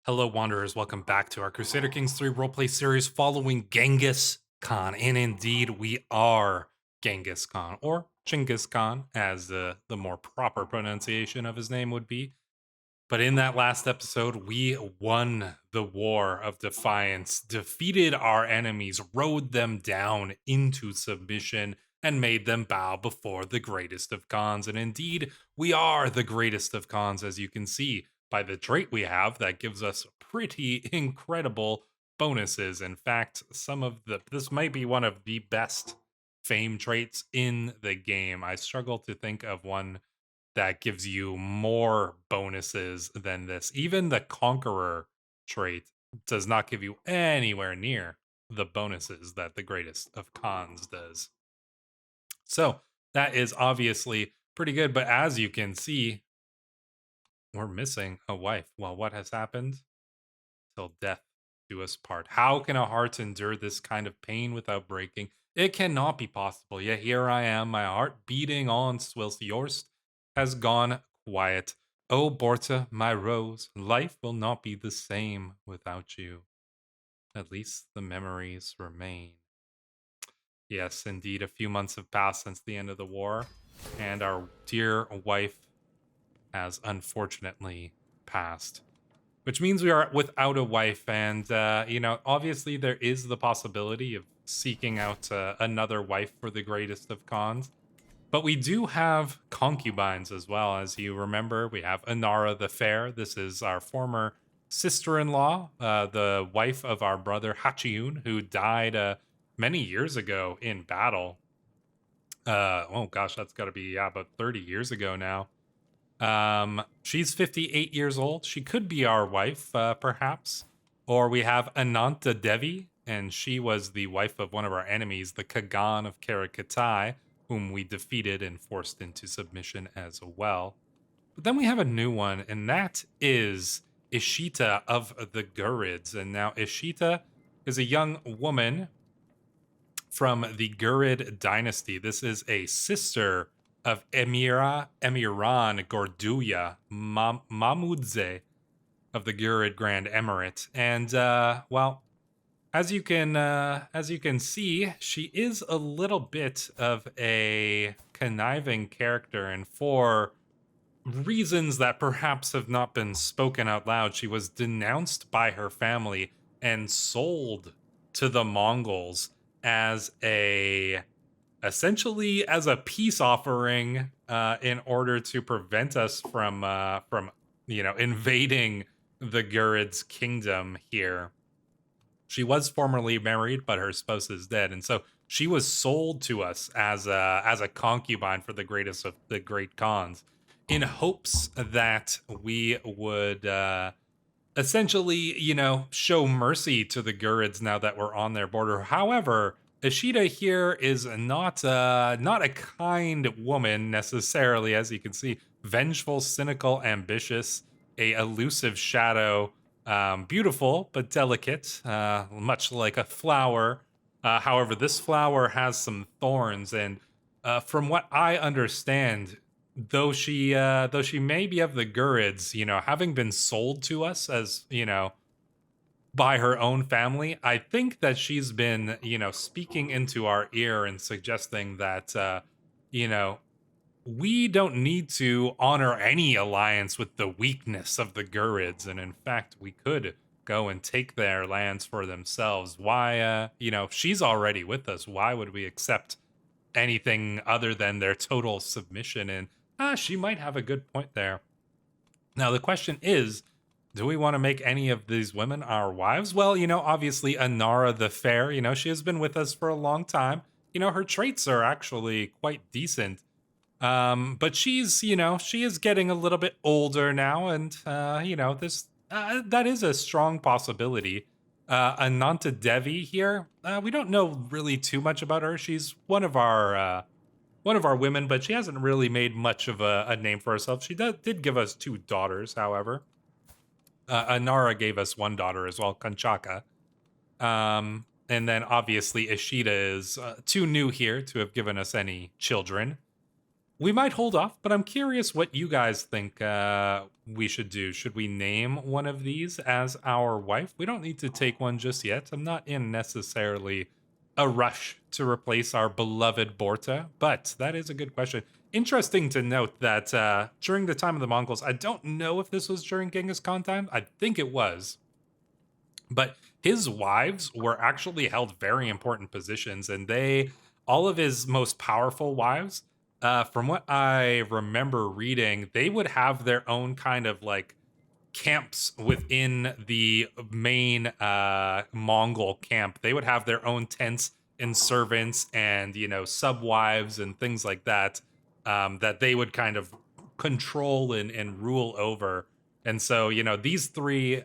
Hello, Wanderers. Welcome back to our Crusader Kings 3 roleplay series following Ghengis Khan. And indeed, we are Ghengis Khan, or Chinggis Khan, as the more proper pronunciation of his name would be. But in that last episode, we won the War of Defiance, defeated our enemies, rode them down into submission, and made them bow before the greatest of Khans. And indeed, we are the greatest of Khans, as you can see by the trait we have that gives us pretty incredible bonuses. In fact, this might be one of the best fame traits in the game. I struggle to think of one that gives you more bonuses than this. Even the Conqueror trait does not give you anywhere near the bonuses that the greatest of Khans does. So that is obviously pretty good, but as you can see, we're missing a wife. Well, what has happened? Till death do us part. How can a heart endure this kind of pain without breaking? It cannot be possible. Yet here I am, my heart beating on whilst yours has gone quiet. Oh, Borta, my rose, life will not be the same without you. At least the memories remain. Yes, indeed, a few months have passed since the end of the war, and our dear wife has unfortunately passed. Which means we are without a wife, and, obviously there is the possibility of seeking out another wife for the greatest of Khans. But we do have concubines as well. As you remember, we have Inara the Fair. This is our former sister-in-law, the wife of our brother Hachiun, who died many years ago in battle. Oh gosh, that's got to be about 30 years ago now. She's 58 years old. She could be our wife, perhaps. Or we have Ananta Devi, and she was the wife of one of our enemies, the Kagan of Karakatai, whom we defeated and forced into submission as well. But then we have a new one, and that is Ishita of the Gurids. And now Ishita is a young woman from the Gurid dynasty. This is a sister of Emiran Gorduya Mamudze of the Gurid Grand Emirate. And as you can see, she is a little bit of a conniving character, and for reasons that perhaps have not been spoken out loud, she was denounced by her family and sold to the Mongols as essentially as a peace offering in order to prevent us from invading the Gurid's kingdom here. She was formerly married, but her spouse is dead, and so she was sold to us as a concubine for the greatest of the great Khans, in hopes that we would essentially, show mercy to the Gurids now that we're on their border. However, Ishida here is not a kind woman necessarily, as you can see. Vengeful, cynical, ambitious, a elusive shadow, beautiful but delicate, much like a flower. However, this flower has some thorns, and from what I understand, though she may be of the Gurids, having been sold to us as by her own family, I think that she's been, speaking into our ear and suggesting that, we don't need to honor any alliance with the weakness of the Gurids. And in fact, we could go and take their lands for themselves. Why, if she's already with us, why would we accept anything other than their total submission? And she might have a good point there. Now, the question is, do we want to make any of these women our wives? Well, obviously Inara the Fair, she has been with us for a long time. Her traits are actually quite decent. But she's, she is getting a little bit older now, and this that is a strong possibility. Ananta Devi here, we don't know really too much about her. She's one of our women, but she hasn't really made much of a name for herself. She did give us 2 daughters, however. Anara gave us 1 daughter as well, Kanchaka. And then obviously Ishida is too new here to have given us any children. we might hold off, but I'm curious what you guys think we should do. Should we name one of these as our wife? We don't need to take one just yet. I'm not in necessarily a rush to replace our beloved Borta, but that is a good question. Interesting to note that during the time of the Mongols, I don't know if this was during Genghis Khan time. I think it was. But his wives were actually held very important positions, and all of his most powerful wives, from what I remember reading, they would have their own kind of like camps within the main Mongol camp. They would have their own tents and servants and, subwives and things like that, that they would kind of control and rule over. And so, these three,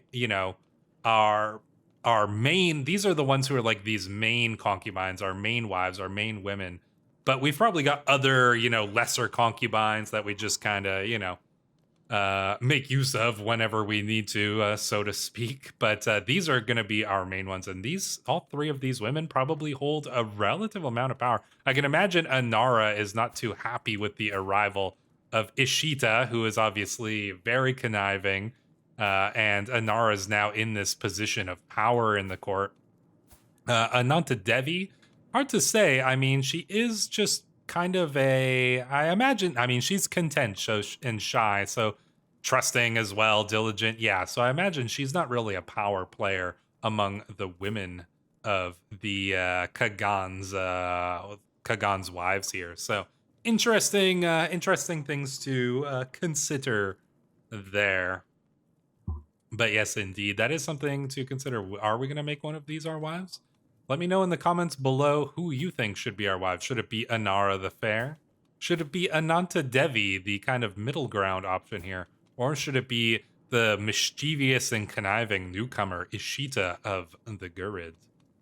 are our main, these are the ones who are like these main concubines, our main wives, our main women. But we've probably got other, lesser concubines that we just kind of, make use of whenever we need to, so to speak. But these are going to be our main ones, and all three of these women probably hold a relative amount of power. I can imagine Anara is not too happy with the arrival of Ishita, who is obviously very conniving, and Anara is now in this position of power in the court. Ananta Devi, hard to say. I mean, she is just kind of she's content and shy, so trusting as well, diligent. Yeah, so I imagine she's not really a power player among the women of the Kagan's wives here. So interesting things to consider there. But yes, indeed, that is something to consider. Are we going to make one of these our wives? Let me know in the comments below who you think should be our wives. Should it be Anara the Fair? Should it be Ananta Devi, the kind of middle ground option here? Or should it be the mischievous and conniving newcomer Ishita of the Gurid?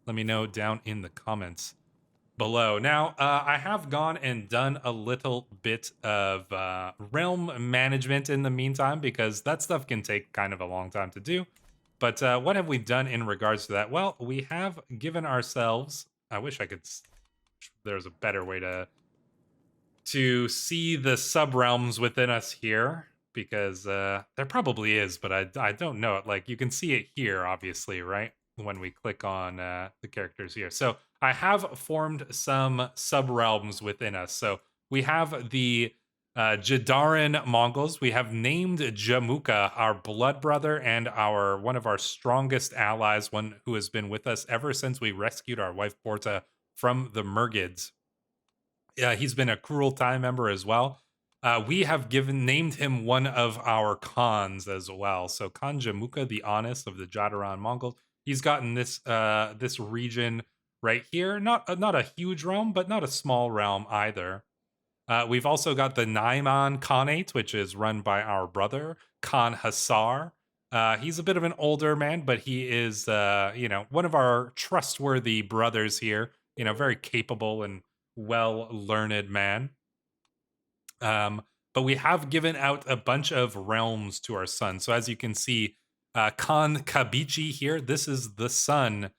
Let me know down in the comments below. Now, I have gone and done a little bit of realm management in the meantime, because that stuff can take kind of a long time to do. But what have we done in regards to that? Well, we have given ourselves, I wish I could, there's a better way to see the sub-realms within us here, because there probably is, but I don't know it. Like, you can see it here, obviously, right? When we click on the characters here. So I have formed some sub-realms within us. So we have the Jadaran Mongols. We have named Jamuka our blood brother and one of our strongest allies, one who has been with us ever since we rescued our wife Porta from the Mergids. He's been a cruel time member as well. We have named him one of our Khans as well. So Khan Jamuka, the Honest of the Jadaran Mongols. He's gotten this region right here. Not a huge realm, but not a small realm either. We've also got the Naiman Khanate, which is run by our brother, Khan Hassar. He's a bit of an older man, but he is, one of our trustworthy brothers here. Very capable and well-learned man. But we have given out a bunch of realms to our son. So as you can see, Khan Kabichi here, this is the son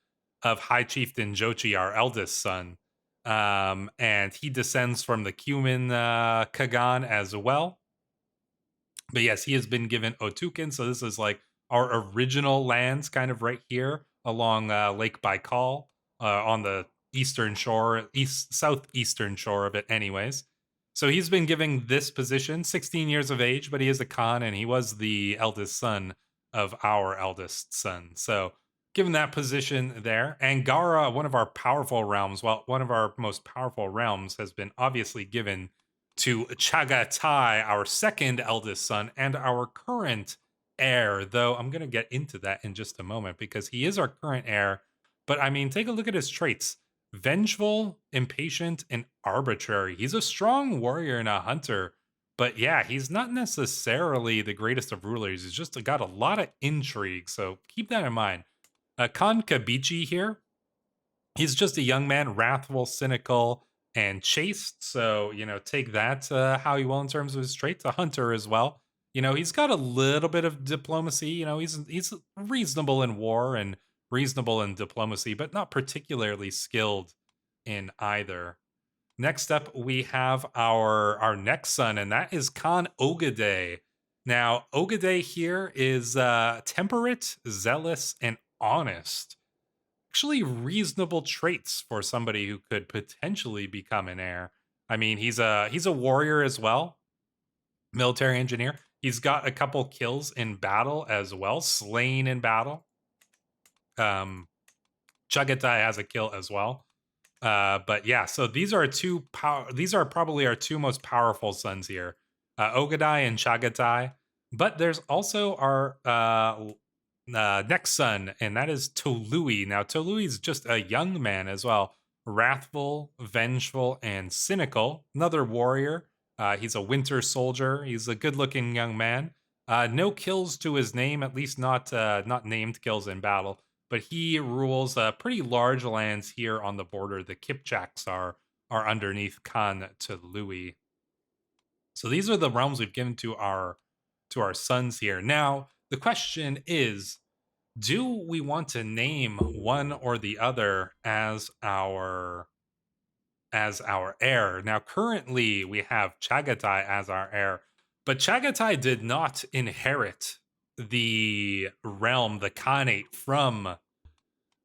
of High Chieftain Jochi, our eldest son. And he descends from the Cuman Kagan as well. But yes, he has been given Otukin, so this is like our original lands kind of right here along Lake Baikal on the southeastern shore of it anyways. So he's been given this position, 16 years of age, but he is a Khan, and he was the eldest son of our eldest son. So given that position there, Angara, one of our powerful realms, one of our most powerful realms, has been obviously given to Chagatai, our second eldest son, and our current heir, though I'm going to get into that in just a moment, because he is our current heir. But I mean, take a look at his traits. Vengeful, impatient, and arbitrary. He's a strong warrior and a hunter, but yeah, he's not necessarily the greatest of rulers. He's just got a lot of intrigue, so keep that in mind. Khan Kabichi here, he's just a young man, wrathful, cynical, and chaste, so, take that how you will in terms of his traits. A hunter as well. He's got a little bit of diplomacy. He's reasonable in war and reasonable in diplomacy, but not particularly skilled in either. Next up, we have our next son, and that is Khan Ogedei. Now, Ogedei here is temperate, zealous, and honest. Actually, reasonable traits for somebody who could potentially become an heir. I mean, he's a warrior as well, military engineer. He's got a couple kills in battle as well, slain in battle. Chagatai has a kill as well. But yeah, so these are these are probably our two most powerful sons here, Ogadai and Chagatai. But there's also our next son, and that is Tolui. Now, Tolui is just a young man as well, wrathful, vengeful, and cynical. Another warrior. He's a winter soldier. He's a good-looking young man. No kills to his name, at least not named kills in battle. But he rules pretty large lands here on the border. The Kipchaks are underneath Khan Tolui. So these are the realms we've given to our sons here. Now, the question is, do we want to name one or the other as our heir? Now, currently we have Chagatai as our heir, but Chagatai did not inherit the realm, the Khanate, from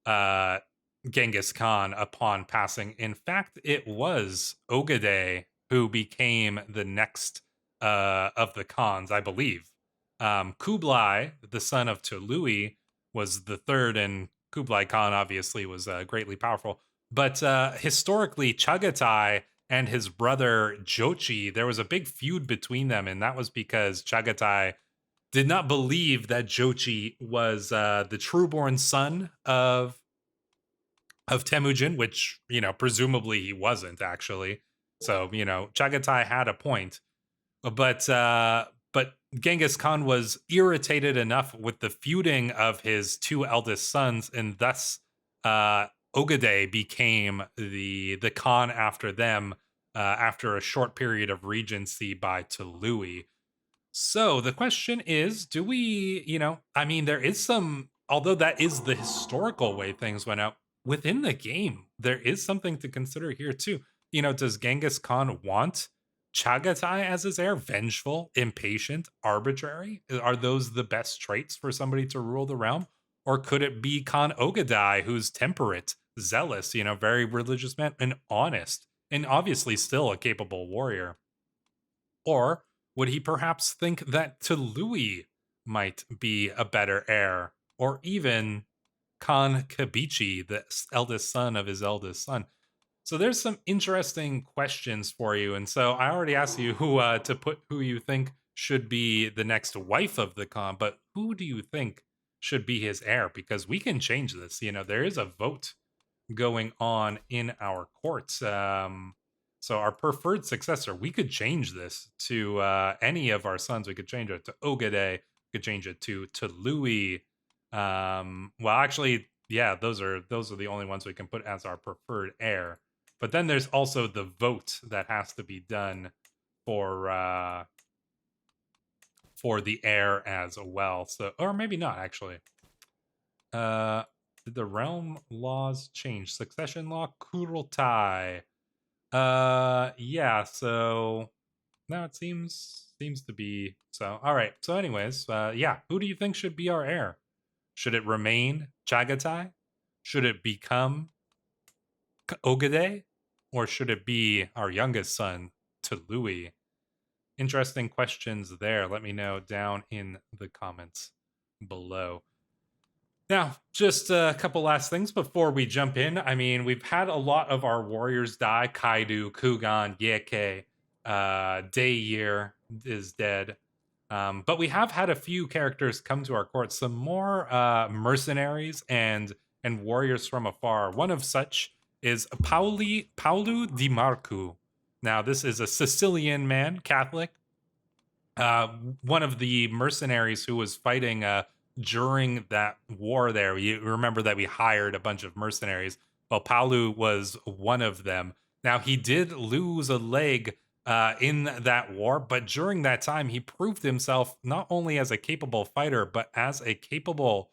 Ghengis Khan upon passing. In fact, it was Ogedei who became the next of the Khans, I believe. Kublai, the son of Tolui, was the third, and Kublai Khan obviously was greatly powerful. But historically, Chagatai and his brother Jochi, there was a big feud between them, and that was because Chagatai did not believe that Jochi was the trueborn son of Temujin, which, presumably he wasn't actually. So, Chagatai had a point. But Genghis Khan was irritated enough with the feuding of his two eldest sons, and thus Ogedei became the Khan after them after a short period of regency by Tolui. So the question is, do we, I mean, there is some, although that is the historical way things went out within the game, there is something to consider here too. Does Genghis Khan want Chagatai as his heir? Vengeful, impatient, arbitrary? Are those the best traits for somebody to rule the realm? Or could it be Khan Ogedai, who's temperate, zealous, very religious man, and honest, and obviously still a capable warrior? Or would he perhaps think that Tolui might be a better heir? Or even Khan Kabichi, the eldest son of his eldest son? So there's some interesting questions for you. And so I already asked you who you think should be the next wife of the Khan, but who do you think should be his heir? Because we can change this. There is a vote going on in our courts. So our preferred successor, we could change this to any of our sons. We could change it to Ogedei. We could change it to Louis. Well, actually, yeah, those are the only ones we can put as our preferred heir. But then there's also the vote that has to be done for the heir as well. So, or maybe not actually. Did the realm laws change? Succession law, Kurultai. Yeah, so no, it seems to be so. All right. So anyways, yeah, who do you think should be our heir? Should it remain Chagatai? Should it become Ogedei? Or should it be our youngest son, Tolui? Interesting questions there. Let me know down in the comments below. Now, just a couple last things before we jump in. I mean, we've had a lot of our warriors die. Kaidu, Kugan, Yeke, Dayir is dead. But we have had a few characters come to our court. Some more mercenaries and warriors from afar. One of such is Paulu Di Marcu. Now, this is a Sicilian man, Catholic. One of the mercenaries who was fighting during that war there. You remember that we hired a bunch of mercenaries. Well, Paulu was one of them. Now, he did lose a leg in that war, but during that time, he proved himself not only as a capable fighter, but as a capable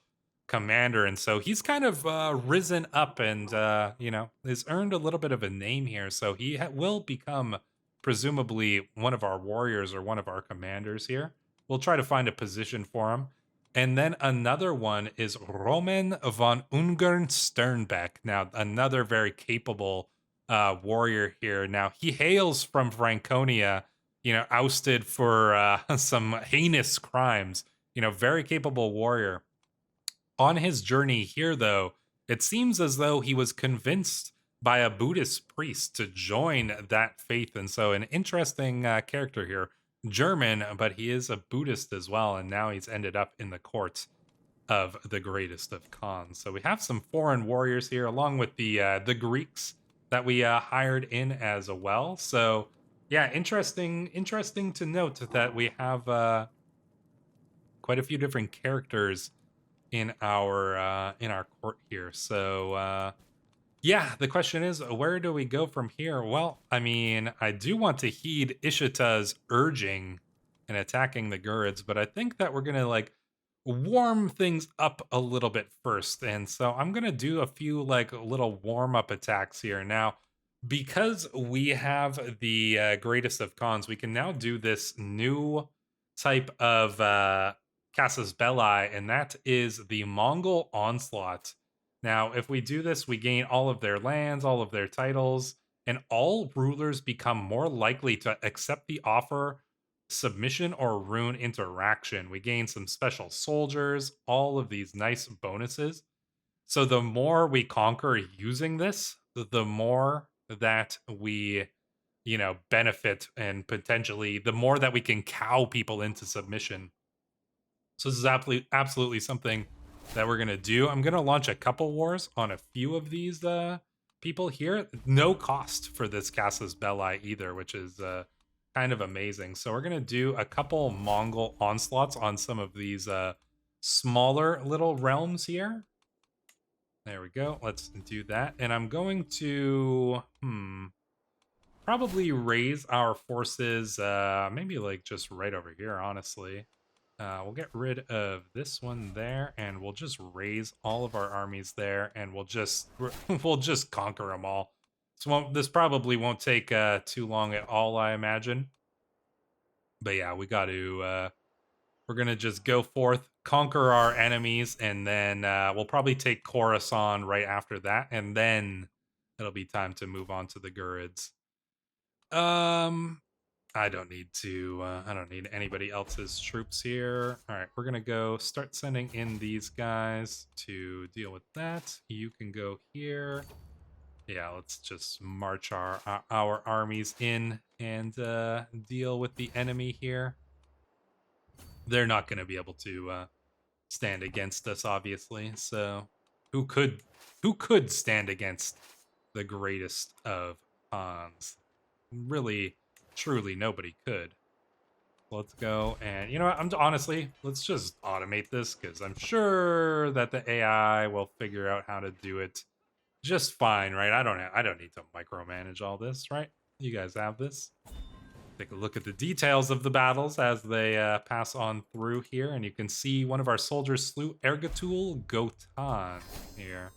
commander, and so he's kind of risen up and has earned a little bit of a name here. So he will become presumably one of our warriors or one of our commanders here. We'll try to find a position for him. And then another one is Roman von Ungern Sternbeck. Now, another very capable warrior here. Now, he hails from Franconia, ousted for some heinous crimes. Very capable warrior. On his journey here, though, it seems as though he was convinced by a Buddhist priest to join that faith. And so, an interesting character here. German, but he is a Buddhist as well. And now he's ended up in the court of the greatest of Khans. So we have some foreign warriors here, along with the Greeks that we hired in as well. So yeah, interesting to note that we have quite a few different characters in our court here. So yeah, the question is, where do we go from here? Well, I mean, I do want to heed Ishita's urging and attacking the Gurids, but I think that we're gonna like warm things up a little bit first. And so I'm gonna do a few like little warm-up attacks here. Now, because we have the greatest of Khans, we can now do this new type of Casus Belli, and that is the Mongol onslaught. Now, if we do this, we gain all of their lands, all of their titles, and all rulers become more likely to accept the offer, submission, or rune interaction. We gain some special soldiers, all of these nice bonuses. So the more we conquer using this, the more that we, benefit, and potentially the more that we can cow people into submission. So this is absolutely something that we're gonna do. I'm gonna launch a couple wars on a few of these people here. No cost for this Casus Belli either, which is kind of amazing. So we're gonna do a couple Mongol onslaughts on some of these smaller little realms here. There we go. Let's do that. And I'm going to probably raise our forces maybe like just right over here, honestly. We'll get rid of this one there, and we'll just raise all of our armies there, and we'll just conquer them all. This probably won't take too long at all, I imagine. But yeah, we got to. We're gonna just go forth, conquer our enemies, and then we'll probably take Khorasan right after that, and then it'll be time to move on to the Gurids. I don't need to, I don't need anybody else's troops here. All right, we're gonna go start sending in these guys to deal with that. You can go here. Yeah, let's just march our armies in and deal with the enemy here. They're not gonna be able to stand against us, obviously. So who could stand against the greatest of Khans? Really, truly nobody could. Let's go, and you know what? Honestly, let's just automate this because I'm sure that the AI will figure out how to do it just fine, right? I don't need to micromanage all this, right? You guys have this. Take a look at the details of the battles as they pass on through here, and you can see one of our soldiers slew Ergatul Gotan here.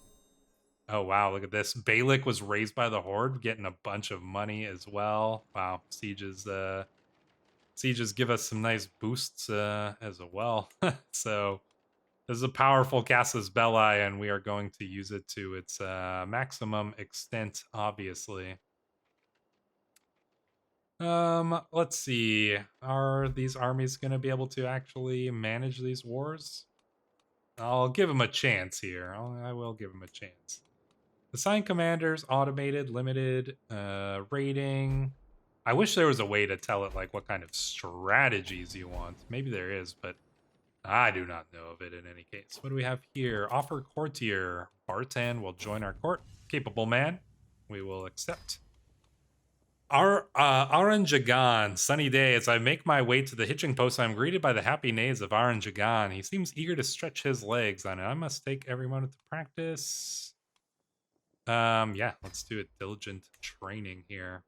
Oh, wow, look at this. Balik was raised by the Horde, getting a bunch of money as well. Wow, sieges give us some nice boosts as well. So this is a powerful Casus Belli, and we are going to use it to its maximum extent, obviously. Let's see. Are these armies going to be able to actually manage these wars? I'll give them a chance here. I will give them a chance. Assign commanders, automated, limited, rating. I wish there was a way to tell it like what kind of strategies you want. Maybe there is, but I do not know of it in any case. What do we have here? Offer courtier. Bartan will join our court. Capable man. We will accept. Aran Jagan, sunny day. As I make my way to the hitching post, I'm greeted by the happy neighs of Aran Jagan. He seems eager to stretch his legs. I must take every moment to practice. Yeah, let's do a diligent training here.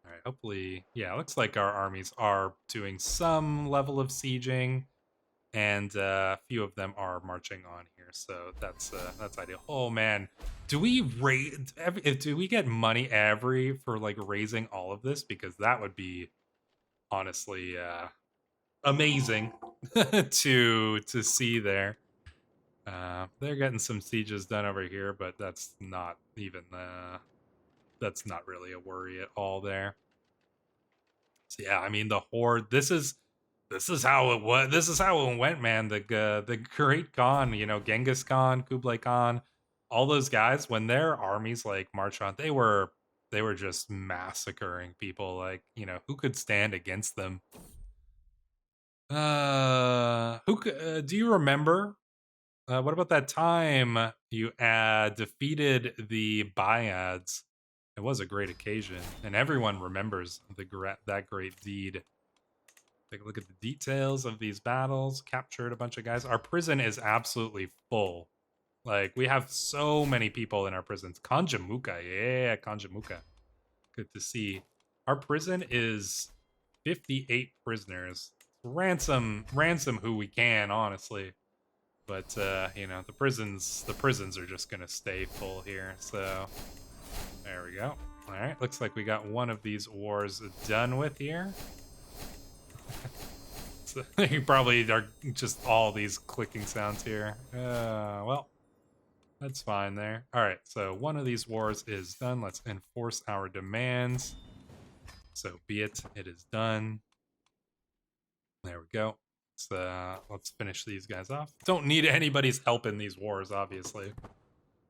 All right, hopefully, yeah, looks like our armies are doing some level of sieging. and a few of them are marching on here, so that's ideal. Oh man, do we do we get money every for like raising all of this? Because that would be honestly amazing to see there. They're getting some sieges done over here, but that's not even that's not really a worry at all there. So yeah, I mean the horde. This is how it was. This is how it went, man. The Great Khan, you know, Genghis Khan, Kublai Khan, all those guys when their armies like march on, they were just massacring people. Like, you know, who could stand against them? Do you remember? What about that time you defeated the Byads? It was a great occasion, and everyone remembers that great deed. Take a look at the details of these battles. Captured a bunch of guys. Our prison is absolutely full. Like, we have so many people in our prisons. Kanjamuka, yeah, Kanjamuka. Good to see. Our prison is 58 prisoners. Ransom who we can, honestly. But you know, the prisons are just gonna stay full here. So there we go. All right, looks like we got one of these wars done with here. So you probably are just all these clicking sounds here. Well, that's fine there. All right, so one of these wars is done. Let's enforce our demands. So be it. It is done. There we go. Let's finish these guys off. Don't need anybody's help in these wars, obviously,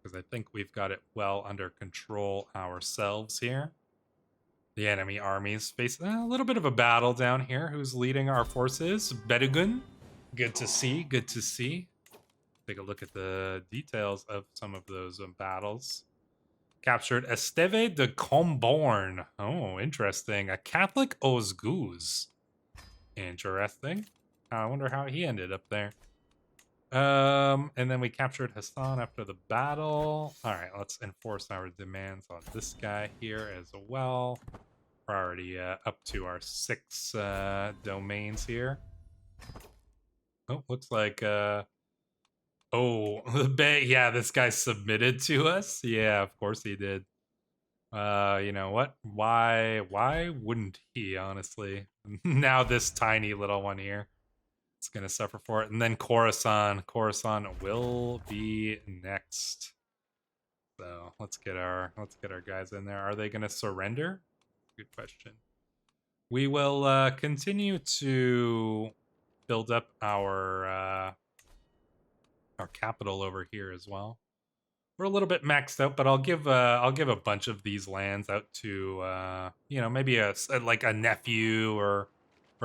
because I think we've got it well under control ourselves here. The enemy armies face a little bit of a battle down here. Who's leading our forces? Bedugun. Good to see. Good to see. Take a look at the details of some of those battles. Captured Esteve de Comborn. Oh, interesting. A Catholic Osgoose. Interesting. I wonder how he ended up there. And then we captured Hassan after the battle. All right, let's enforce our demands on this guy here as well. We're already up to our 6 domains here. Oh, looks like oh, the bay. Yeah, this guy submitted to us. Yeah, of course he did. You know what? Why wouldn't he, honestly? Now this tiny little one here. It's gonna suffer for it. And then Khorasan. Khorasan will be next. So let's get our guys in there. Are they gonna surrender? Good question. We will continue to build up our capital over here as well. We're a little bit maxed out, but I'll give a bunch of these lands out to you know, maybe like a nephew or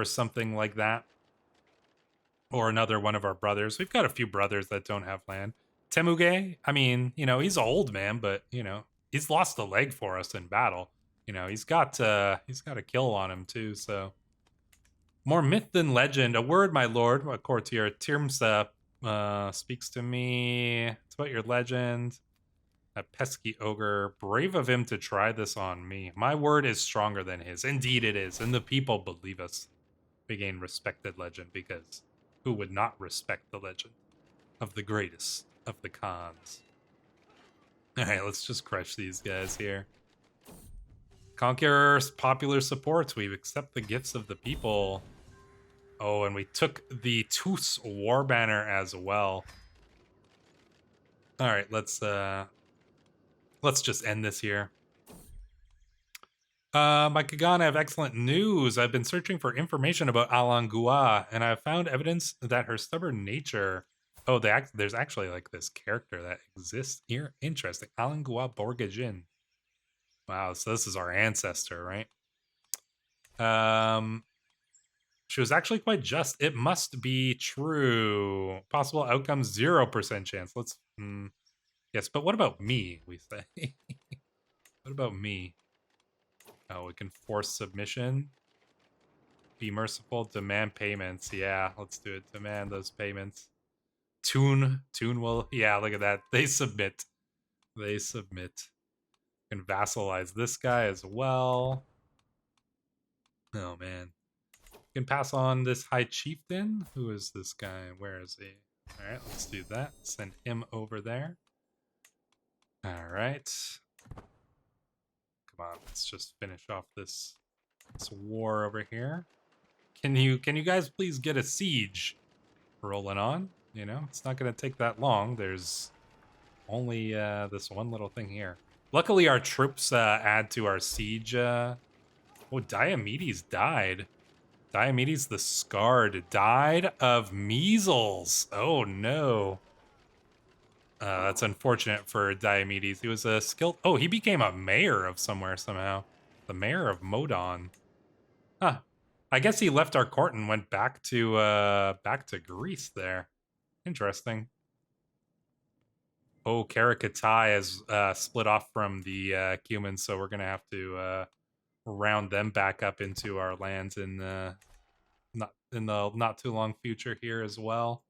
something like that, or another one of our brothers. We've got a few brothers that don't have land. Temuge, I mean, you know, he's old man, but you know, he's lost a leg for us in battle. You know, he's got a kill on him too. So more myth than legend. A word, my lord, a courtier. Tirmsa speaks to me. It's about your legend. That pesky ogre. Brave of him to try this on me. My word is stronger than his. Indeed it is, and the people believe us. We gain respected legend because who would not respect the legend of the greatest of the Khans? Alright, let's just crush these guys here. Conquerors, popular supports. We accept the gifts of the people. Oh, and we took the Tus war banner as well. Alright, let's just end this here. My Kagan, I have excellent news. I've been searching for information about Alangua, and I've found evidence that her stubborn nature... Oh, there's actually like this character that exists here. Interesting. Alangua Borgajin. Wow, so this is our ancestor, right? She was actually quite just. It must be true. Possible outcome 0% chance. Let's... yes, but what about me, we say? What about me? Oh, we can force submission. Be merciful, demand payments. Yeah, let's do it. Demand those payments. Toon will... Yeah, look at that. They submit. They submit. We can vassalize this guy as well. Oh, man. Can pass on this high chieftain. Who is this guy? Where is he? All right, let's do that. Send him over there. All right. Come on, let's just finish off this war over here. Can you guys please get a siege rolling on? You know, it's not going to take that long. There's only this one little thing here. Luckily, our troops add to our siege. Oh, Diomedes died. Diomedes the Scarred died of measles. Oh no. That's unfortunate for Diomedes. He was a skilled. Oh, he became a mayor of somewhere somehow. The mayor of Modon. Huh. I guess he left our court and went back to Greece there. Interesting. Oh, Karakatai is split off from the Cumans, so we're gonna have to round them back up into our lands in the not too long future here as well.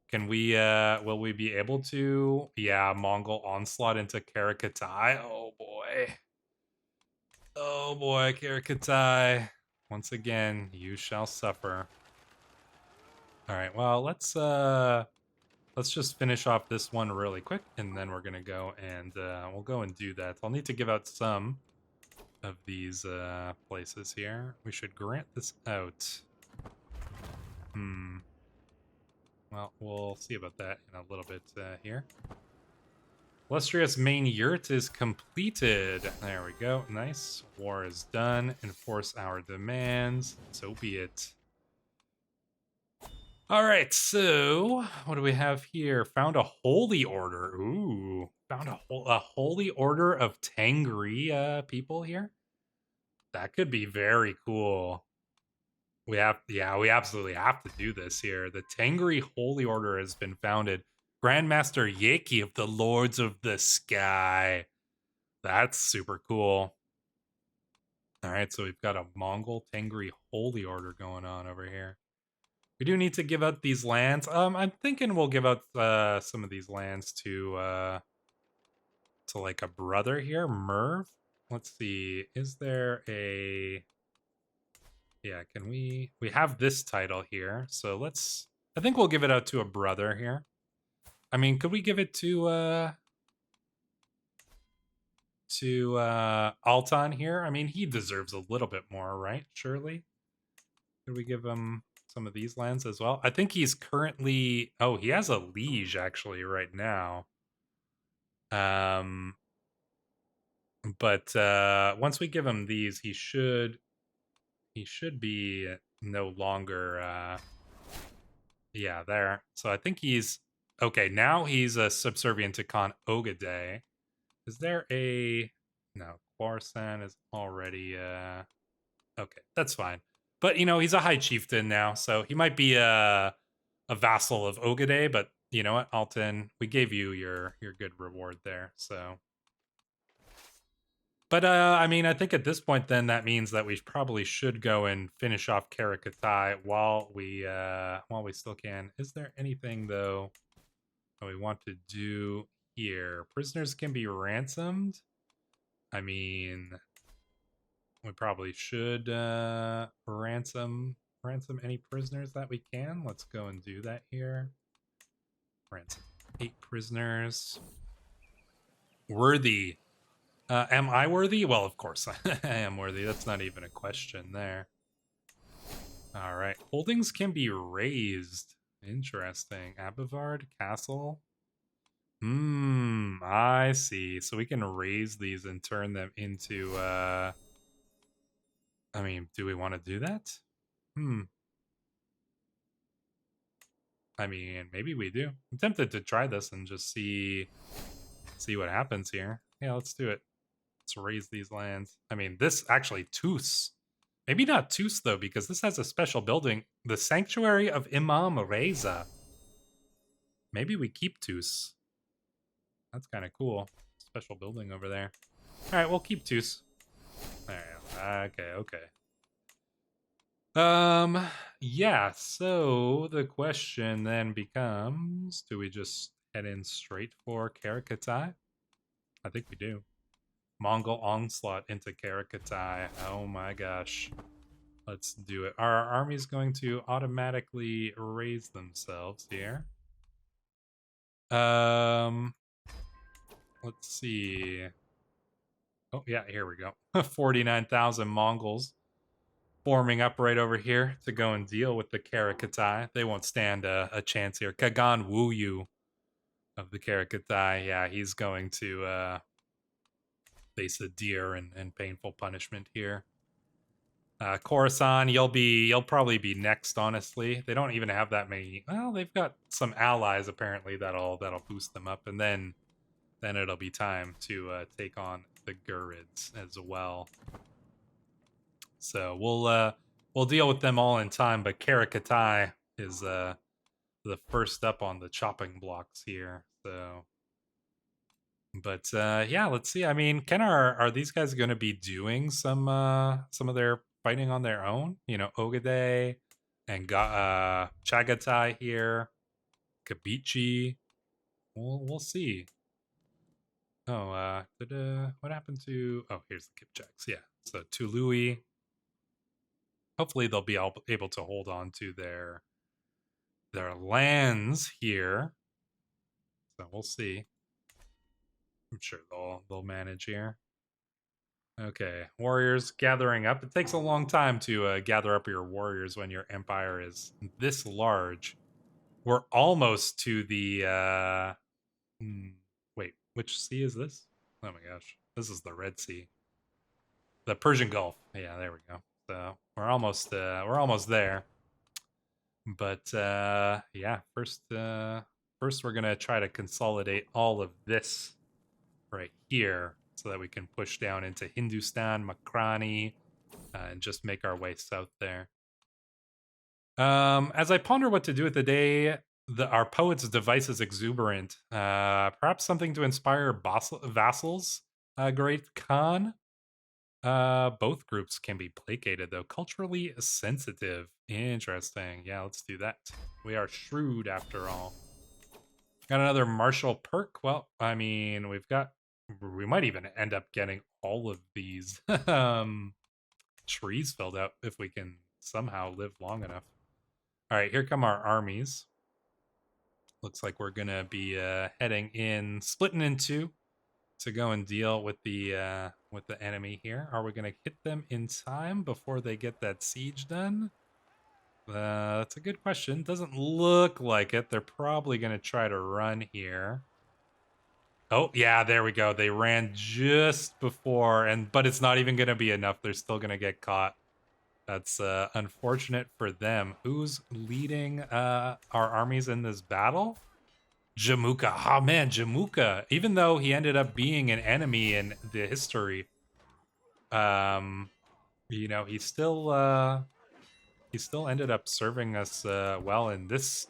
Can we will we be able to? Yeah, Mongol onslaught into Karakatai. Oh boy. Oh boy, Karakatai. Once again, you shall suffer. All right, well, let's just finish off this one really quick, and then we're gonna go and we'll go and do that. I'll need to give out some of these places here. We should grant this out. Well, we'll see about that in a little bit here. Illustrious main yurt is completed. There we go. Nice. War is done. Enforce our demands. So be it. All right, so what do we have here? Found a holy order. Ooh, found a holy order of Tengri people here. That could be very cool. We absolutely have to do this here. The Tengri Holy Order has been founded. Grandmaster Yeki of the Lords of the Sky. That's super cool. All right, so we've got a Mongol Tengri Holy Order going on over here. We do need to give out these lands. I'm thinking we'll give out some of these lands to like a brother here, Merv. Let's see. Is there a? Yeah, can we have this title here? So let's. I think we'll give it out to a brother here. I mean, could we give it to Altan here? I mean, he deserves a little bit more, right? Surely. Could we give him some of these lands as well? I think he's currently. Oh, he has a liege actually right now. But once we give him these, he should be no longer. Yeah, there. So I think he's okay. Now he's subservient to Khan Ogade. Is there a no? Khwarsan is already okay. That's fine. But you know he's a high chieftain now, so he might be a vassal of Ogade. But you know what, Alton, we gave you your good reward there. So, but I mean, I think at this point, then that means that we probably should go and finish off Karakatai while we still can. Is there anything though that we want to do here? Prisoners can be ransomed. I mean, we probably should ransom any prisoners that we can. Let's go and do that here. Ransom 8 prisoners. Worthy. Am I worthy? Well, of course I am worthy. That's not even a question there. All right. Holdings can be raised. Interesting. Abivard Castle. I see. So we can raise these and turn them into I mean, do we want to do that? I mean, maybe we do. I'm tempted to try this and just see what happens here. Yeah, let's do it. Let's raise these lands. I mean, this actually Tus. Maybe not Tus though, because this has a special building. The Sanctuary of Imam Reza. Maybe we keep Tus. That's kind of cool. Special building over there. All right, we'll keep Tus. Okay. Yeah, so the question then becomes, do we just head in straight for Karakatai? I think we do. Mongol onslaught into Karakatai. Oh my gosh. Let's do it. Our army's going to automatically raise themselves here. Let's see. Oh, yeah, here we go. 49,000 Mongols forming up right over here to go and deal with the Karakatai. They won't stand a chance here. Kagan Wu of the Karakatai, yeah, he's going to face a dear and painful punishment here. Khorasan, you'll probably be next. Honestly, they don't even have that many. Well, they've got some allies apparently that'll boost them up, and then it'll be time to take on the Gurids as well. So we'll deal with them all in time. But Karakatai is the first up on the chopping blocks here. So, but yeah, let's see. I mean, are these guys going to be doing some of their fighting on their own? You know, Ogade and Chagatai here, Kabichi. We'll see. Oh, what happened to? Oh, here's the Kipchaks. Yeah, so Tului. Hopefully, they'll be able to hold on to their lands here. So we'll see. I'm sure they'll manage here. Okay, warriors gathering up. It takes a long time to gather up your warriors when your empire is this large. We're almost to the. Wait, which sea is this? Oh my gosh, this is the Red Sea, the Persian Gulf. Yeah, there we go. So we're almost there. But yeah, first we're gonna try to consolidate all of this right here so that we can push down into Hindustan, Makrani, and just make our way south there. As I ponder what to do with the day, our poet's device is exuberant. Perhaps something to inspire vassals. Great Khan. Both groups can be placated, though. Culturally sensitive. Interesting. Yeah, let's do that. We are shrewd, after all. Got another martial perk. Well, I mean, we might even end up getting all of these trees filled out if we can somehow live long enough. All right, here come our armies. Looks like we're gonna be heading in, splitting in two to go and deal with the enemy here. Are we gonna hit them in time before they get that siege done? That's a good question. Doesn't look like it. They're probably gonna try to run here. Oh yeah, there we go. They ran just before, but it's not even gonna be enough. They're still gonna get caught. That's unfortunate for them. Who's leading our armies in this battle? Jamuka. Oh man, Jamuka. Even though he ended up being an enemy in the history, you know, he still ended up serving us well in this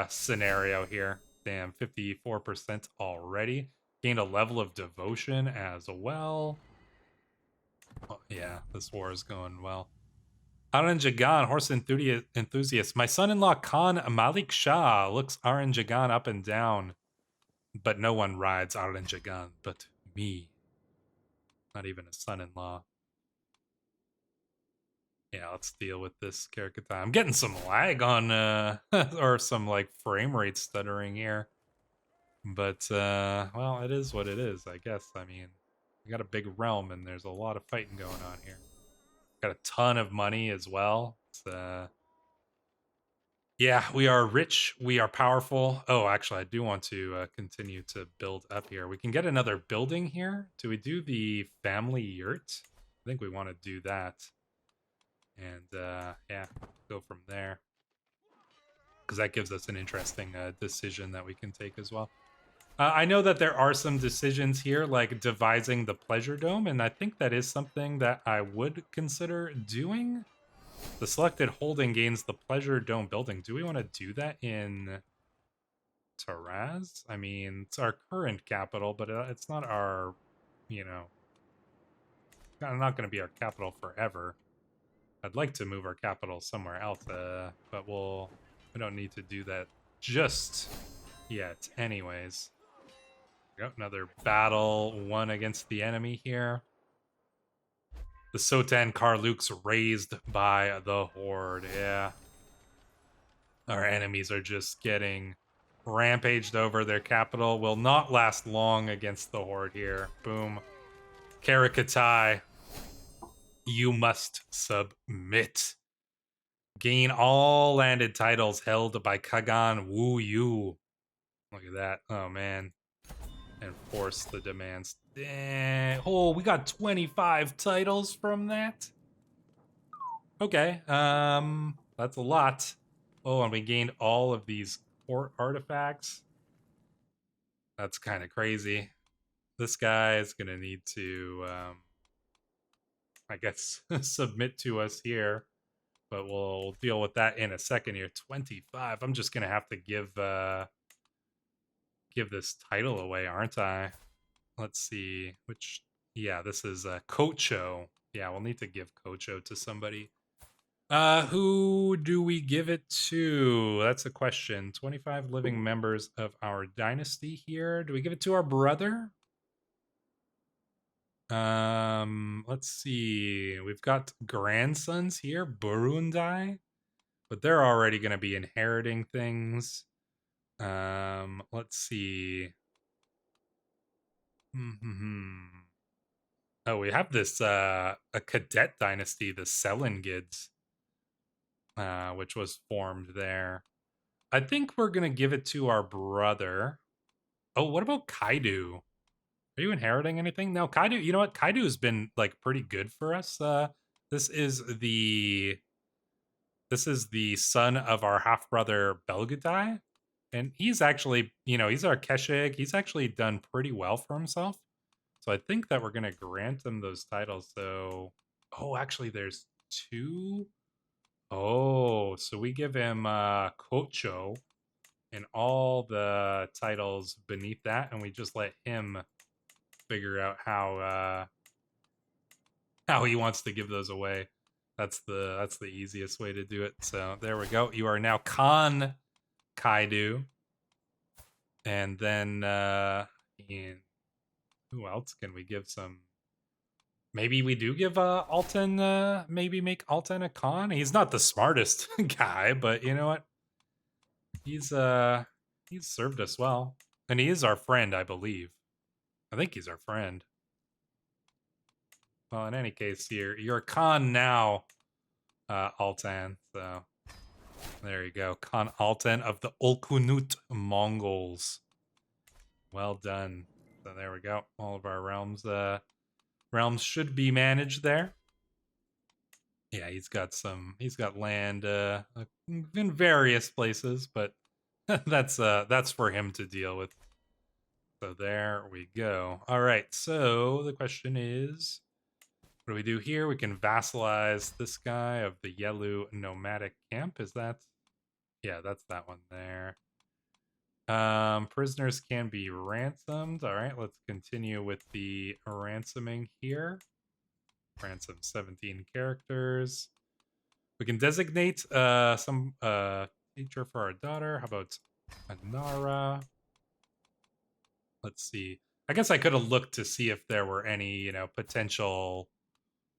scenario here. Damn, 54% already. Gained a level of devotion as well. Oh, yeah, this war is going well. Aranjagan, horse enthusiast. My son-in-law Khan Malik Shah looks Aranjagan up and down, but no one rides Aranjagan but me. Not even a son-in-law. Yeah, let's deal with this character. I'm getting some lag on, or some like frame rate stuttering here. But, well, it is what it is, I guess. I mean, we got a big realm and there's a lot of fighting going on here. Got a ton of money as well. It's, yeah, we are rich. We are powerful. Oh, actually, I do want to continue to build up here. We can get another building here. Do we do the family yurt? I think we want to do that. And yeah, go from there. Because that gives us an interesting decision that we can take as well. I know that there are some decisions here, like devising the pleasure dome, and I think that is something that I would consider doing. The selected holding gains the pleasure dome building. Do we want to do that in Taraz? I mean, it's our current capital, but it's not our, you know, not going to be our capital forever. I'd like to move our capital somewhere else, but we don't need to do that just yet. Anyways, got another battle, one against the enemy here. The Sotan Karluks raised by the Horde. Yeah. Our enemies are just getting rampaged over. Their capital will not last long against the Horde here. Boom. Karakatai, you must submit. Gain all landed titles held by Kagan Wu Yu. Look at that. Oh, man. Enforce the demands. Dang. Oh, we got 25 titles from that? Okay. That's a lot. Oh, and we gained all of these port artifacts. That's kind of crazy. This guy is going to need to, I guess, submit to us here. But we'll deal with that in a second here. 25. I'm just going to have to give this title away, aren't I? Let's see. Which, yeah, this is Kocho. Yeah, we'll need to give Kocho to somebody. Who do we give it to? That's a question. 25 living members of our dynasty here. Do we give it to our brother? Let's see. We've got grandsons here, Burundai, but they're already going to be inheriting things. Let's see. Oh, we have this a cadet dynasty, the Selengids, which was formed there. I think we're gonna give it to our brother. Oh, what about Kaidu? Are you inheriting anything? No, Kaidu. You know what? Kaidu has been like pretty good for us. This is the son of our half brother Belgadai, and he's actually, he's our Keshig. He's actually done pretty well for himself. So I think that we're gonna grant him those titles. So, oh, actually, there's two. Oh, so we give him Kocho and all the titles beneath that, and we just let him figure out how he wants to give those away. That's the easiest way to do it. So there we go. You are now Khan Kaidu, and then who else can we give some? Maybe we do give Alton. Maybe make Alton a Khan. He's not the smartest guy, but you know what? He's served us well, and he is our friend, I believe. I think he's our friend. Well, in any case, you're Khan now, Altan. So there you go, Khan Altan of the Ulkunut Mongols. Well done. So there we go. All of our realms should be managed there. Yeah, he's got land in various places, but that's for him to deal with. So there we go. All right, so the question is, what do we do here? We can vassalize this guy of the Yelu nomadic camp. Is that? Yeah, that's that one there. Prisoners can be ransomed. All right, let's continue with the ransoming here. Ransom 17 characters. We can designate some teacher for our daughter. How about Anara? Let's see. I guess I could have looked to see if there were any, potential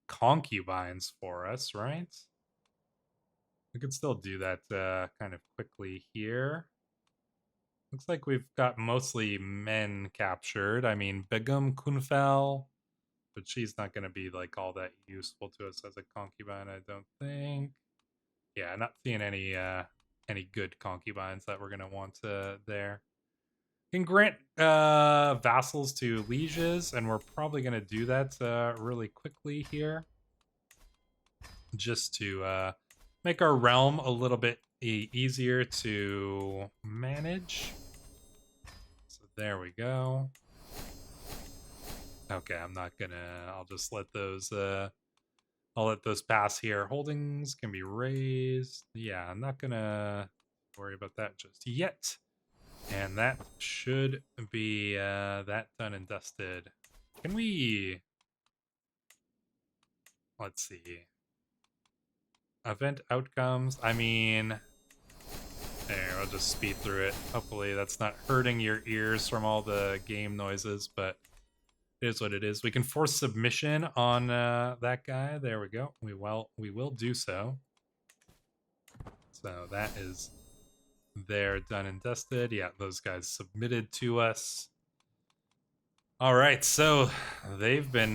concubines for us, right? We could still do that kind of quickly here. Looks like we've got mostly men captured. I mean, Begum Kunfel, but she's not going to be like all that useful to us as a concubine, I don't think. Yeah, not seeing any good concubines that we're going to want there. Can grant vassals to lieges, and we're probably going to do that really quickly here, just to make our realm a little bit easier to manage. So there we go. Okay, I'm not gonna. I'll just let those. I'll let those pass here. Holdings can be raised. Yeah, I'm not gonna worry about that just yet. And that should be that done and dusted. Can we... Let's see. Event outcomes. I mean... There, I'll just speed through it. Hopefully that's not hurting your ears from all the game noises, but... It is what it is. We can force submission on that guy. There we go. We will do so. So that is there, done and dusted. Yeah, those guys submitted to us. All right, so they've been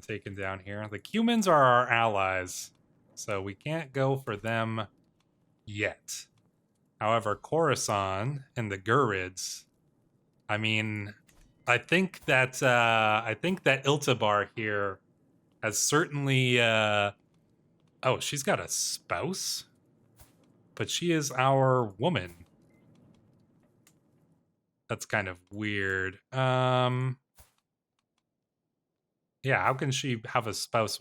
taken down here. The Cumans are our allies, so we can't go for them yet. However, Khorasan and the Gurids, I mean, I think that Iltabar here has certainly oh, she's got a spouse? But she is our woman. That's kind of weird. Yeah, how can she have a spouse?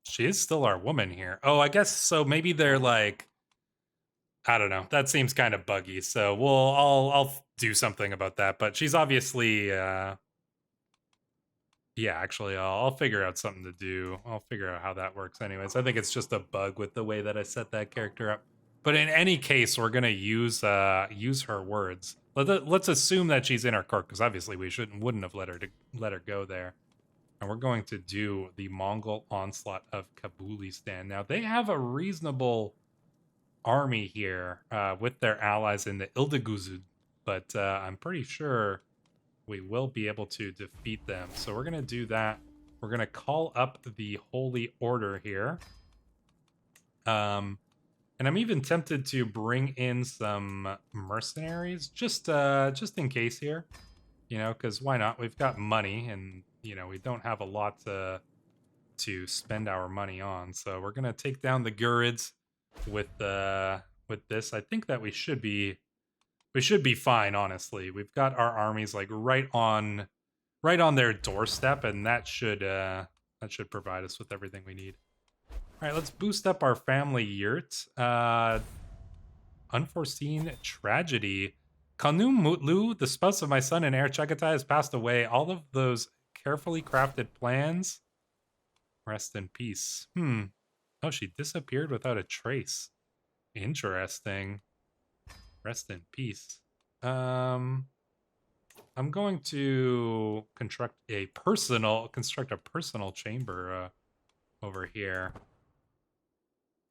She is still our woman here. Oh, I guess so. Maybe they're like, I don't know. That seems kind of buggy. So I'll do something about that. But she's obviously, yeah. Actually, I'll figure out something to do. I'll figure out how that works. Anyways, I think it's just a bug with the way that I set that character up. But in any case, we're gonna use her words. Let's assume that she's in our court, because obviously we wouldn't have let her go there. And we're going to do the Mongol onslaught of Kabulistan. Now, they have a reasonable army here with their allies in the Ildeguzud, but I'm pretty sure we will be able to defeat them. So we're going to do that. We're going to call up the Holy Order here. And I'm even tempted to bring in some mercenaries just in case here. You know, because why not? We've got money, and you know, we don't have a lot to spend our money on. So we're gonna take down the Gurids with this. I think that we should be fine. Honestly, we've got our armies like right on their doorstep, and that should provide us with everything we need. All right, let's boost up our family yurt. Unforeseen tragedy. Khanum Mutlu, the spouse of my son and heir Chagatai, has passed away. All of those carefully crafted plans. Rest in peace. Oh, she disappeared without a trace. Interesting. Rest in peace. I'm going to construct a personal chamber over here.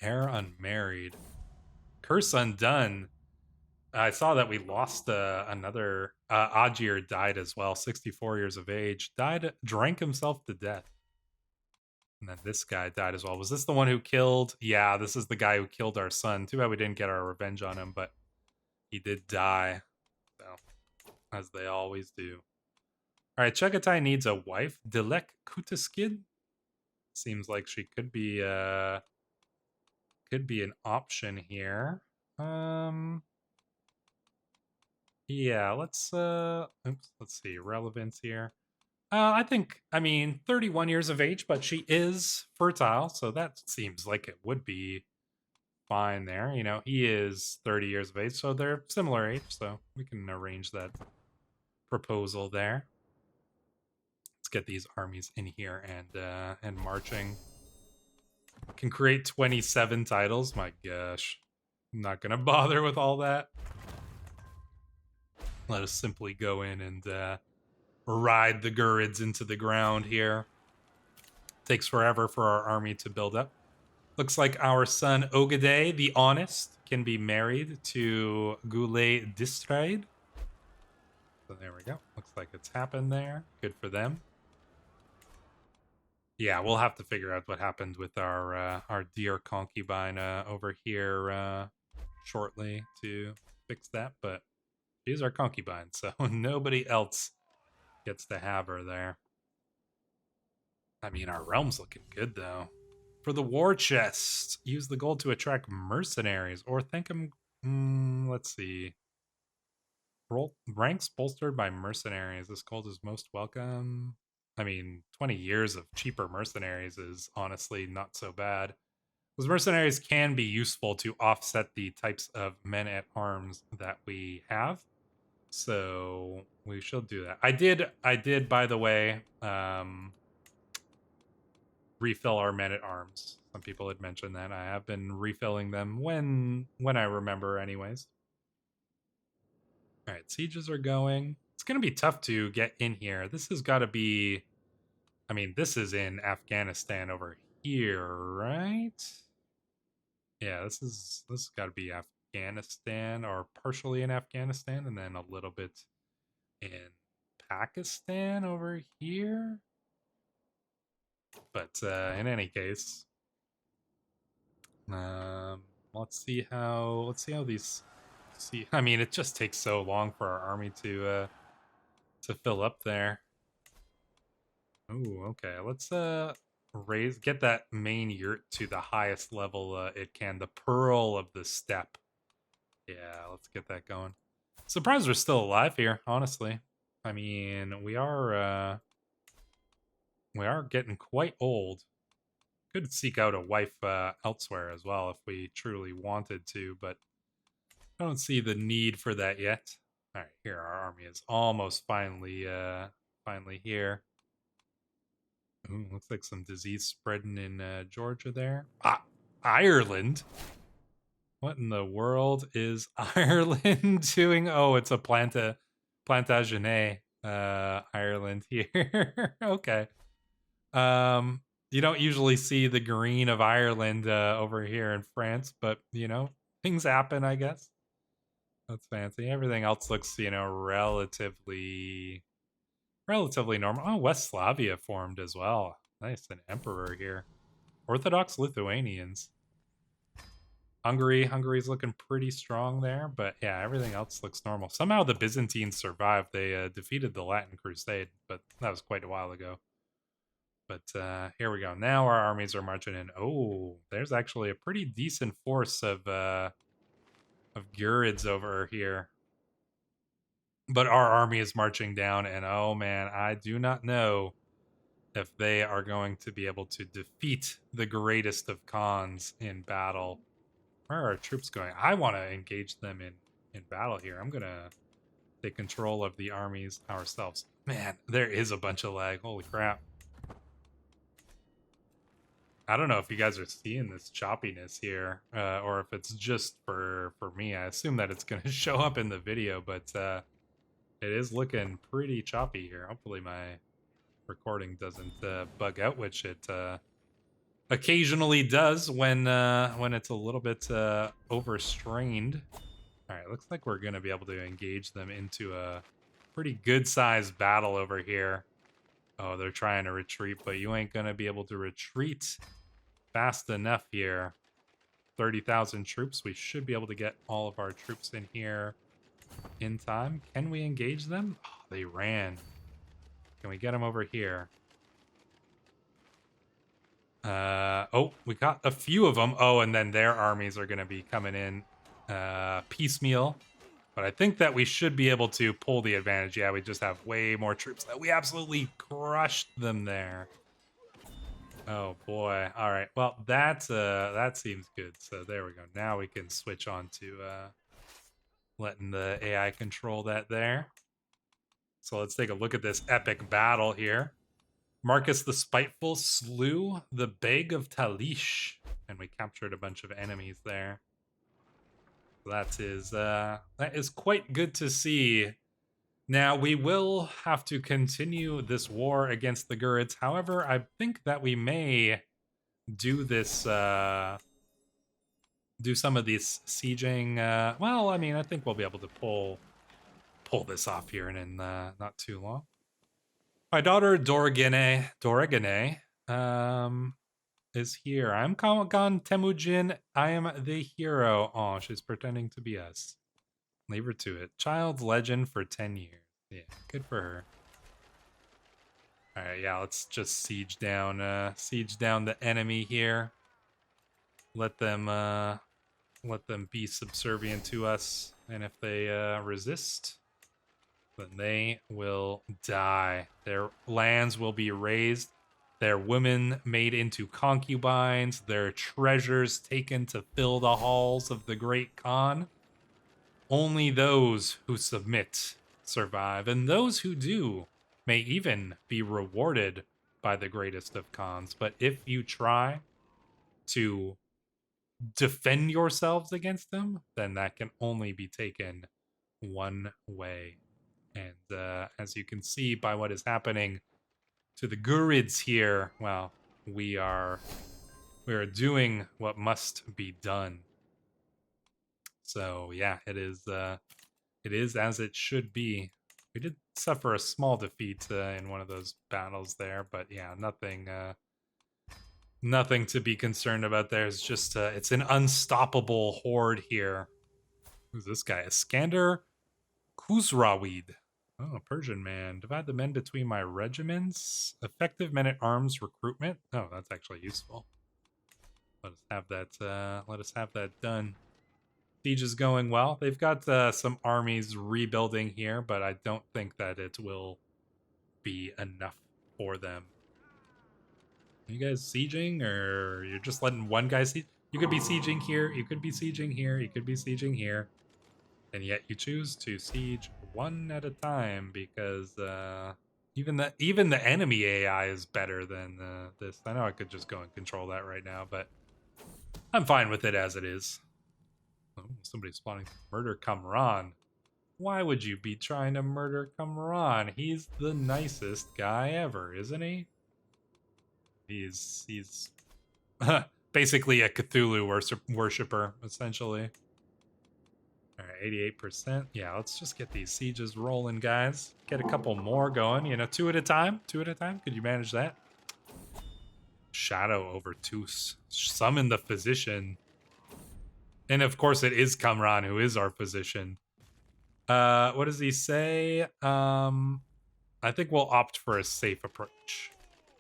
Heir unmarried. Curse undone. I saw that we lost another. Ajir died as well, 64 years of age. Drank himself to death. And then this guy died as well. Was this the one who killed? Yeah, this is the guy who killed our son. Too bad we didn't get our revenge on him, but he did die. So, as they always do. All right, Chagatai needs a wife. Dilek Kutaskid. Seems like she could be an option here. Yeah, let's see, relevance here. I mean, 31 years of age, but she is fertile, so that seems like it would be fine there. You know, he is 30 years of age, so they're similar age, so we can arrange that proposal there. Let's get these armies in here and marching. Can create 27 titles. My gosh. I'm not gonna bother with all that. Let us simply go in and ride the Gurids into the ground here. Takes forever for our army to build up. Looks like our son Ogade, the Honest, can be married to Goulet Distrade. So there we go. Looks like it's happened there. Good for them. Yeah, we'll have to figure out what happened with our dear concubine over here shortly to fix that, but she's our concubine, so nobody else gets to have her there. I mean, our realm's looking good, though. For the war chest, use the gold to attract mercenaries, or thank them... let's see. Ranks bolstered by mercenaries. This gold is most welcome. I mean, 20 years of cheaper mercenaries is honestly not so bad. Those mercenaries can be useful to offset the types of men-at-arms that we have. So we should do that. I did, by the way, refill our men-at-arms. Some people had mentioned that. I have been refilling them when I remember anyways. All right, sieges are going. It's going to be tough to get in here. This has got to be... I mean, this is in Afghanistan over here, right? Yeah, this has got to be Afghanistan or partially in Afghanistan, and then a little bit in Pakistan over here. But in any case, let's see how these. See, I mean, it just takes so long for our army to fill up there. Ooh, okay. Let's get that main yurt to the highest level it can. The Pearl of the Steppe. Yeah, let's get that going. Surprised we're still alive here, honestly. I mean, we are getting quite old. Could seek out a wife elsewhere as well if we truly wanted to, but I don't see the need for that yet. All right, here our army is almost finally here. Ooh, looks like some disease spreading in Georgia there. Ah, Ireland. What in the world is Ireland doing? Oh, it's a Plantagenet Ireland here. Okay. You don't usually see the green of Ireland over here in France, but you know, things happen, I guess. That's fancy. Everything else looks, you know, relatively normal. Oh, West Slavia formed as well. Nice, an emperor here. Orthodox Lithuanians. Hungary's looking pretty strong there, but yeah, everything else looks normal. Somehow the Byzantines survived. They defeated the Latin Crusade, but that was quite a while ago. But here we go. Now our armies are marching in. Oh, there's actually a pretty decent force of Gurids over here. But our army is marching down, and oh man, I do not know if they are going to be able to defeat the greatest of Khans in battle. Where are our troops going? I want to engage them in battle here. I'm going to take control of the armies ourselves. Man, there is a bunch of lag. Holy crap. I don't know if you guys are seeing this choppiness here, or if it's just for me. I assume that it's going to show up in the video, but it is looking pretty choppy here. Hopefully my recording doesn't bug out, which it occasionally does when it's a little bit overstrained. All right, looks like we're going to be able to engage them into a pretty good-sized battle over here. Oh, they're trying to retreat, but you ain't going to be able to retreat fast enough here. 30,000 troops. We should be able to get all of our troops in here in time. Can we engage them? Oh, they ran. Can we get them over here? Oh, we got a few of them. Oh, and then their armies are going to be coming in piecemeal. But I think that we should be able to pull the advantage. Yeah, we just have way more troops. We absolutely crushed them there. Oh boy. All right. Well, that seems good. So there we go. Now we can switch on to letting the AI control that there. So let's take a look at this epic battle here. Marcus the Spiteful slew the Beg of Talish, and we captured a bunch of enemies there. That is quite good to see. Now, we will have to continue this war against the Gurids. However, I think that we may do this, do some of this sieging. Well, I mean, I think we'll be able to pull this off here in not too long. My daughter, Doragene, is here. I'm Kagan Temujin. I am the hero. Oh, she's pretending to be us. Leave her to it. Child's legend for 10 years. Yeah, good for her. All right, yeah, let's just siege down the enemy here. Let them be subservient to us, and if they resist, then they will die. Their lands will be razed, their women made into concubines, their treasures taken to fill the halls of the great Khan. Only those who submit survive, and those who do may even be rewarded by the greatest of Khans. But if you try to defend yourselves against them, then that can only be taken one way. And as you can see by what is happening to the Gurids here, well, we are doing what must be done. So yeah, it is as it should be. We did suffer a small defeat in one of those battles there, but yeah, nothing to be concerned about there. It's just it's an unstoppable horde here. Who's this guy? Iskander Khusrawid. Oh, a Persian man. Divide the men between my regiments. Effective men-at-arms recruitment. Oh, that's actually useful. Let us have that. Let us have that done. Siege is going well. They've got some armies rebuilding here, but I don't think that it will be enough for them. Are you guys sieging, or you're just letting one guy siege? You could be sieging here. You could be sieging here. You could be sieging here. And yet you choose to siege one at a time because even the enemy AI is better than this. I know I could just go and control that right now, but I'm fine with it as it is. Oh, somebody's plotting to murder Kamran. Why would you be trying to murder Kamran? He's the nicest guy ever, isn't he? He's basically a Cthulhu worshiper, essentially. All right, 88%. Yeah, let's just get these sieges rolling, guys. Get a couple more going. You know, two at a time. Two at a time. Could you manage that? Shadow over Tus. Summon the physician. And of course, it is Kamran who is our physician. What does he say? I think we'll opt for a safe approach.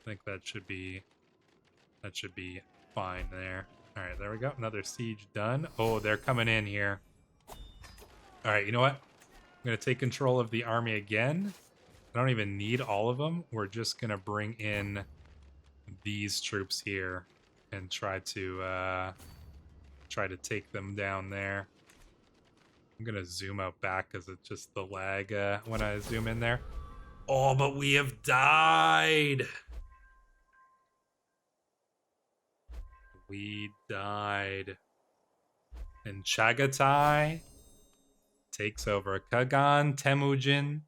I think that should be fine there. All right, there we go. Another siege done. Oh, they're coming in here. All right, you know what? I'm going to take control of the army again. I don't even need all of them. We're just going to bring in these troops here and try to take them down there. I'm going to zoom out back because it's just the lag when I zoom in there. Oh, but we have died. We died. And Chagatai takes over. Kagan Temujin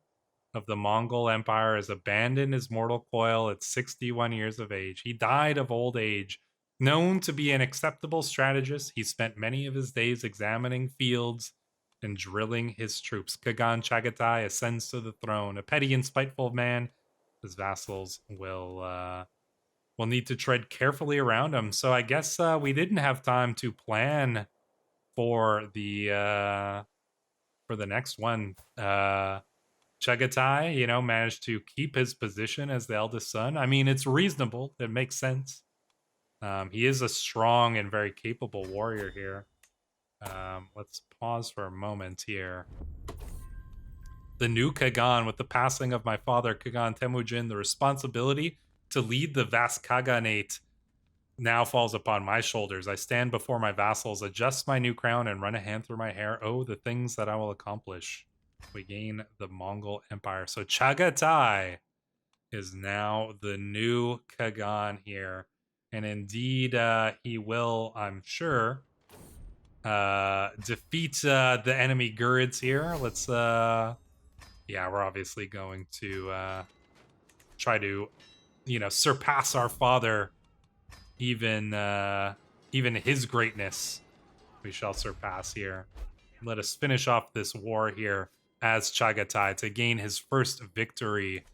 of the Mongol Empire has abandoned his mortal coil at 61 years of age. He died of old age. Known to be an acceptable strategist, he spent many of his days examining fields and drilling his troops. Kagan Chagatai ascends to the throne. A petty and spiteful man, his vassals will need to tread carefully around him. So I guess we didn't have time to plan for the next one. Chagatai, you know, managed to keep his position as the eldest son. I mean, it's reasonable. It makes sense. He is a strong and very capable warrior here. Let's pause for a moment here. The new Kagan, with the passing of my father, Kagan Temujin, the responsibility to lead the vast Kaganate now falls upon my shoulders. I stand before my vassals, adjust my new crown, and run a hand through my hair. Oh, the things that I will accomplish. We gain the Mongol Empire. So Chagatai is now the new Kagan here. And indeed, he will, I'm sure, defeat the enemy Gurids here. Let's, yeah, we're obviously going to try to, you know, surpass our father. Even his greatness we shall surpass here. Let us finish off this war here as Chagatai to gain his first victory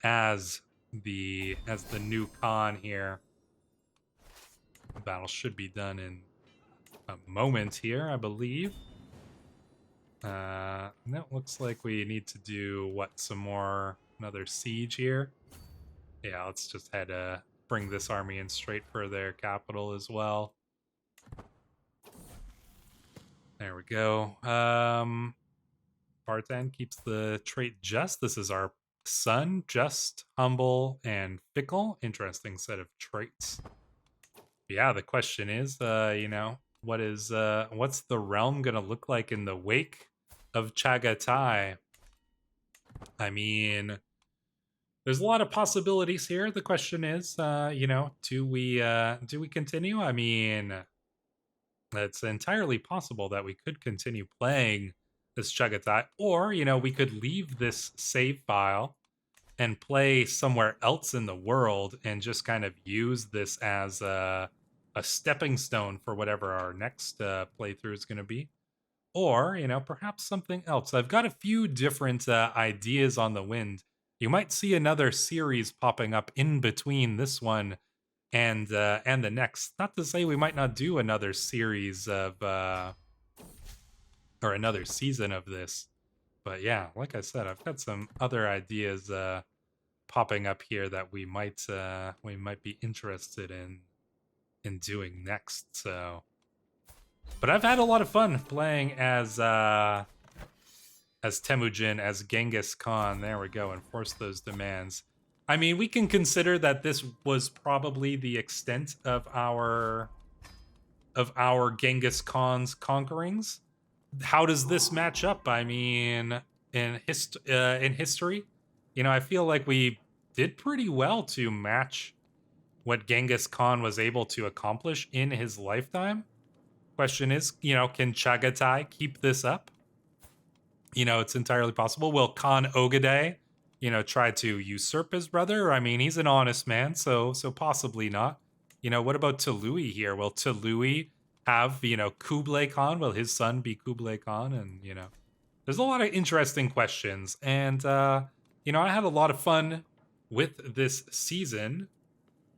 as the new Khan here. The battle should be done in a moment here, I believe. That looks like we need to do another siege here. Yeah, let's just head bring this army in straight for their capital as well. There we go. Spartan keeps the trait just. This is our son, just, humble, and fickle. Interesting set of traits. Yeah, the question is, you know, what's the realm gonna look like in the wake of Chagatai? I mean, there's a lot of possibilities here. The question is, you know, do we continue? I mean, it's entirely possible that we could continue playing this Chagatai. Or, you know, we could leave this save file and play somewhere else in the world and just kind of use this as a stepping stone for whatever our next playthrough is going to be. Or, you know, perhaps something else. I've got a few different ideas on the wind. You might see another series popping up in between this one and the next. Not to say we might not do another series of or another season of this, but yeah, like I said, I've got some other ideas popping up here that we might be interested in doing next. So, but I've had a lot of fun playing as Temujin, as Ghengis Khan. There we go, enforce those demands. I mean, we can consider that this was probably the extent of our Ghengis Khan's conquerings. How does this match up? I mean, in history, you know, I feel like we did pretty well to match what Genghis Khan was able to accomplish in his lifetime. Question is, you know, can Chagatai keep this up? You know, it's entirely possible. Will Khan Ogedei, you know, try to usurp his brother? I mean, he's an honest man, so possibly not. You know, what about Tului here? Will Tului have, you know, Kublai Khan? Will his son be Kublai Khan? And, you know, there's a lot of interesting questions. And, you know, I had a lot of fun with this season,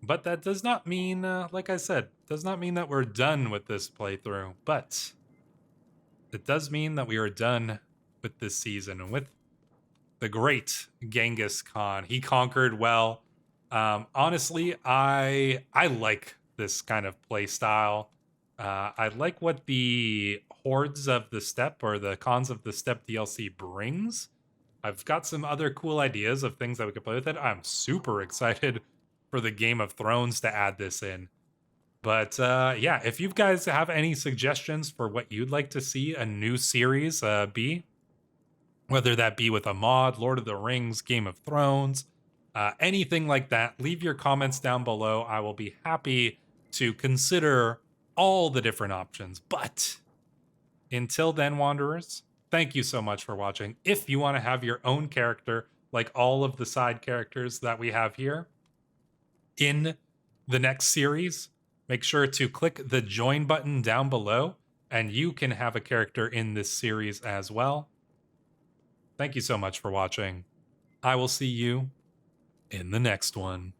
but that does not mean, like I said, does not mean that we're done with this playthrough. But it does mean that we are done with this season and with the great Genghis Khan. He conquered well. Honestly, I like this kind of play style. I like what the Hordes of the Steppe or the Khans of the Steppe DLC brings. I've got some other cool ideas of things that we could play with it. I'm super excited for the Game of Thrones to add this in. But yeah, if you guys have any suggestions for what you'd like to see a new series be, whether that be with a mod, Lord of the Rings, Game of Thrones, anything like that, leave your comments down below. I will be happy to consider all the different options. But until then, Wanderers, thank you so much for watching. If you want to have your own character, like all of the side characters that we have here in the next series, make sure to click the join button down below, and you can have a character in this series as well. Thank you so much for watching. I will see you in the next one.